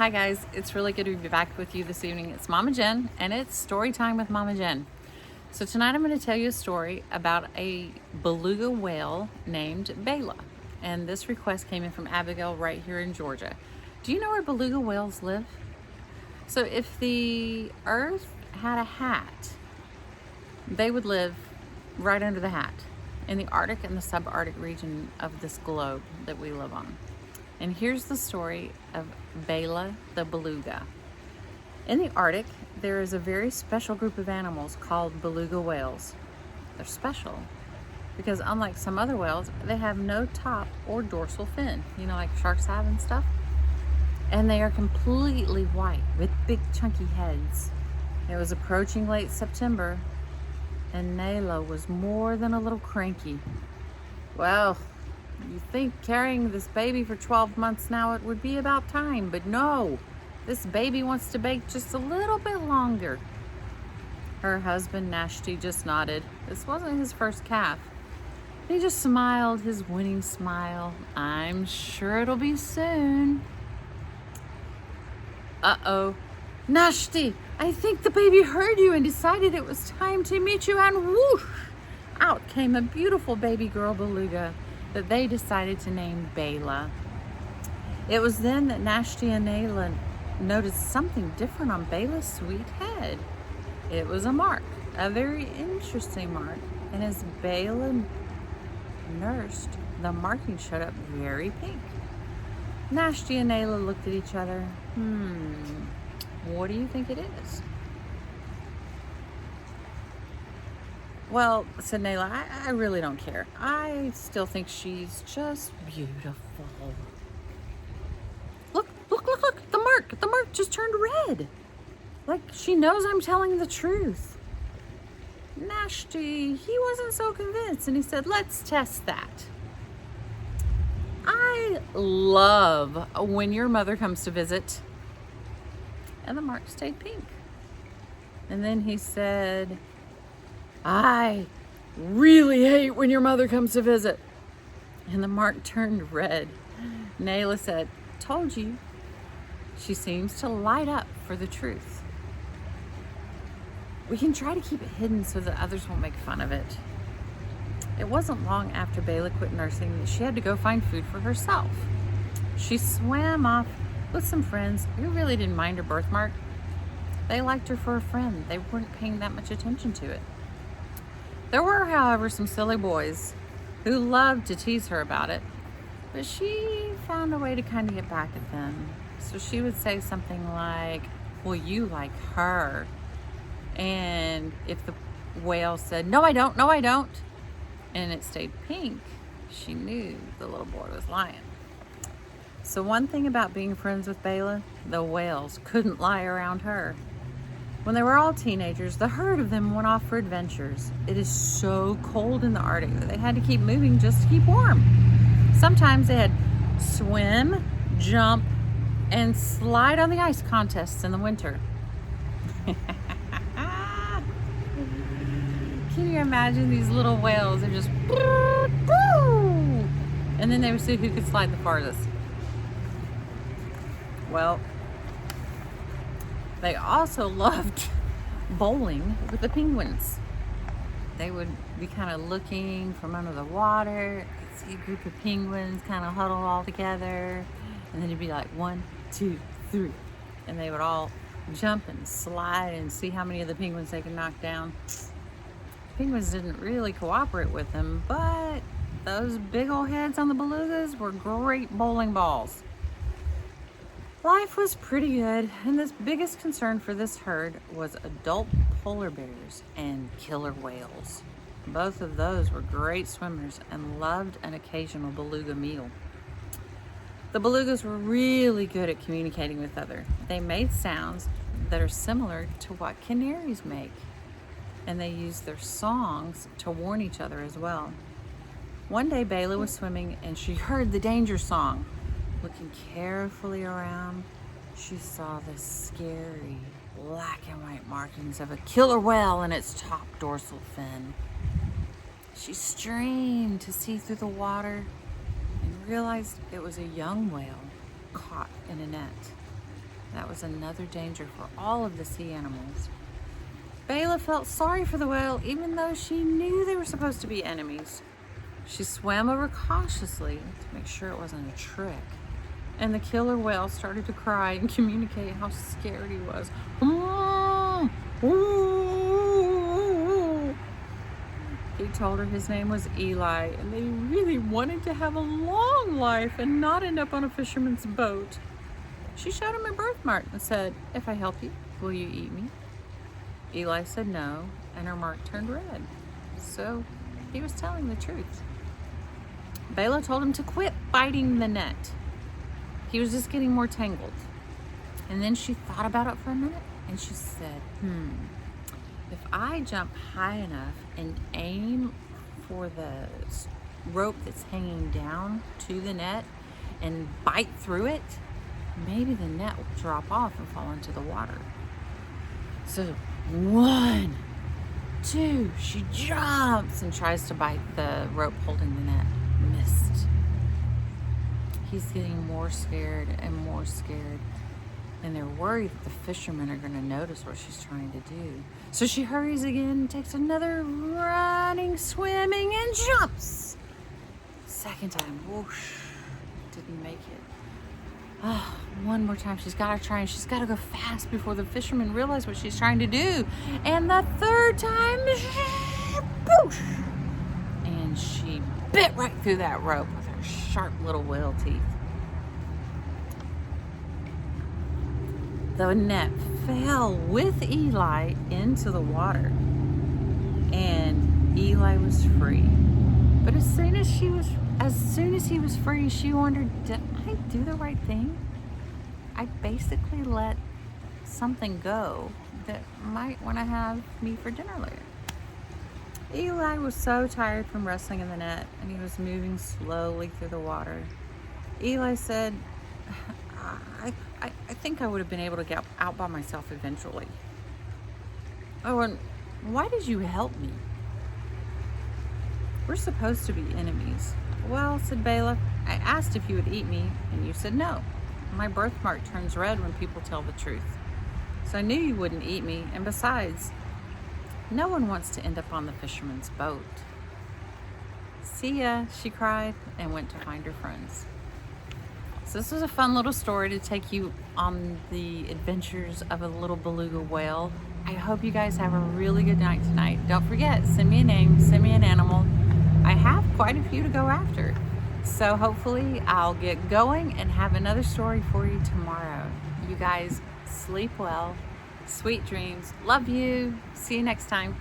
Hi guys, it's really good to be back with you this evening. It's Mama Jen and it's story time with Mama Jen. So tonight I'm going to tell you a story about a beluga whale named Bayla. And this request came in from Abigail right here in Georgia. Do you know where beluga whales live? So if the earth had a hat, they would live right under the hat in the Arctic and the subarctic region of this globe that we live on. And here's the story of Bayla the Beluga. In the Arctic, there is a very special group of animals called beluga whales. They're special because unlike some other whales, they have no top or dorsal fin, like sharks have and stuff. And they are completely white with big chunky heads. It was approaching late September and Nayla was more than a little cranky. Well, you think carrying this baby for 12 months now, it would be about time, but no, this baby wants to bake just a little bit longer. Her husband, Nashti, just nodded. This wasn't his first calf. He just smiled his winning smile. I'm sure it'll be soon. Uh-oh. Nashti, I think the baby heard you and decided it was time to meet you, and whoosh! Out came a beautiful baby girl beluga that they decided to name Bayla. It was then that Nashti and Nayla noticed something different on Bayla's sweet head. It was a mark, a very interesting mark, and as Bayla nursed, the marking showed up very pink. Nashti and Nayla looked at each other. What do you think it is? Well, said Nayla, I really don't care. I still think she's just beautiful. Look, the mark just turned red. Like she knows I'm telling the truth. Nashti, he wasn't so convinced and he said, let's test that. I love when your mother comes to visit. And the mark stayed pink. And then he said, I really hate when your mother comes to visit. And the mark turned red. Nayla said, told you. She seems to light up for the truth. We can try to keep it hidden so that others won't make fun of it. It wasn't long after Bayla quit nursing that she had to go find food for herself. She swam off with some friends who really didn't mind her birthmark. They liked her for a friend. They weren't paying that much attention to it. There were, however, some silly boys who loved to tease her about it, but she found a way to kind of get back at them. So she would say something like, well, you like her. And if the whale said, no, I don't, and it stayed pink, she knew the little boy was lying. So one thing about being friends with Bayla, the whales couldn't lie around her. When they were all teenagers, the herd of them went off for adventures. It is so cold in the Arctic that they had to keep moving just to keep warm. Sometimes they had swim, jump, and slide on the ice contests in the winter. Can you imagine these little whales? They're just and then they would see who could slide the farthest. Well, they also loved bowling with the penguins. They would be kind of looking from under the water, see a group of penguins kind of huddled all together, and then you'd be like 1, 2, 3, and they would all jump and slide and see how many of the penguins they could knock down. Penguins didn't really cooperate with them, but those big old heads on the belugas were great bowling balls. Life was pretty good, and the biggest concern for this herd was adult polar bears and killer whales. Both of those were great swimmers and loved an occasional beluga meal. The belugas were really good at communicating with others. They made sounds that are similar to what canaries make, and they used their songs to warn each other as well. One day Bayla was swimming and she heard the danger song. Looking carefully around, she saw the scary black and white markings of a killer whale in its top dorsal fin. She strained to see through the water and realized it was a young whale caught in a net. That was another danger for all of the sea animals. Bayla felt sorry for the whale, even though she knew they were supposed to be enemies. She swam over cautiously to make sure it wasn't a trick. And the killer whale started to cry and communicate how scared he was. He told her his name was Eli, and they really wanted to have a long life and not end up on a fisherman's boat. She showed him a birthmark and said, "If I help you, will you eat me?" Eli said no, and her mark turned red. So he was telling the truth. Bayla told him to quit biting the net. He was just getting more tangled. And then she thought about it for a minute, and she said, if I jump high enough and aim for the rope that's hanging down to the net and bite through it, maybe the net will drop off and fall into the water. So 1, 2, she jumps and tries to bite the rope holding the net. Missed. He's getting more scared and more scared, and they're worried that the fishermen are going to notice what she's trying to do. So she hurries again, takes another running, swimming, and jumps. Second time, whoosh, didn't make it. One more time, she's got to try, and she's got to go fast before the fishermen realize what she's trying to do. And the third time, whoosh, and she bit right through that rope with her sharp little whale teeth. The net fell with Eli into the water, and Eli was free. But as soon as he was free, she wondered, did I do the right thing? I basically let something go that might want to have me for dinner later. Eli was so tired from wrestling in the net, and he was moving slowly through the water. Eli said, I think I would have been able to get out by myself eventually. Oh, and why did you help me? We're supposed to be enemies. Well, said Bayla, I asked if you would eat me, and you said no. My birthmark turns red when people tell the truth. So I knew you wouldn't eat me, and besides, no one wants to end up on the fisherman's boat. See ya, she cried, and went to find her friends. So this was a fun little story to take you on the adventures of a little beluga whale. I hope you guys have a really good night tonight. Don't forget, send me a name, send me an animal. I have quite a few to go after. So hopefully I'll get going and have another story for you tomorrow. You guys sleep well. Sweet dreams. Love you. See you next time.